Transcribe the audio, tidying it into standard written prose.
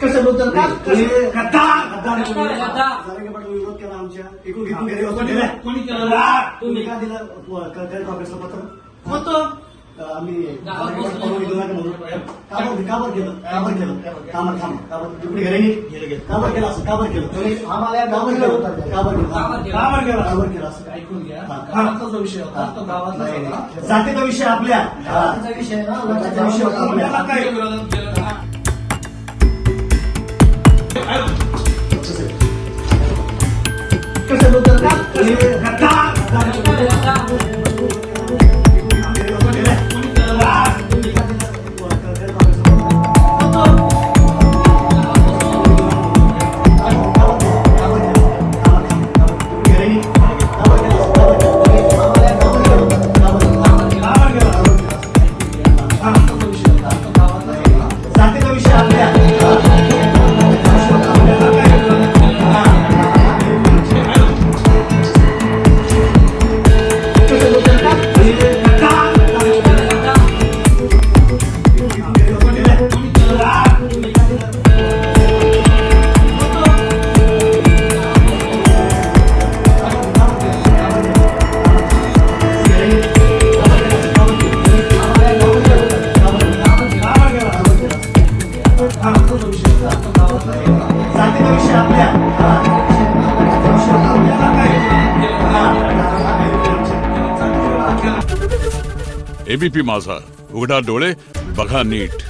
कशाबद्दल का विरोध केला आमच्या एकूण घेऊन गेले कोणी केलं तुम्ही का दिलं कलेक्टर ऑफिसला पत्र होतं आम्ही काबर केलं काबर केलं आम्हाला काबर केलं असं ऐकून घ्या गावाचा जो विषय होता तो गावातला होता. जातीचा विषय आपल्या विषय जातीचा विषय होता आपल्याला आपल्या. काय विरोध केलं? कशाबद्दल जातीचा विषय आपल्या जातीचा विषय आपल्या एबीपी माझा, उघडा डोळे बघा नीट.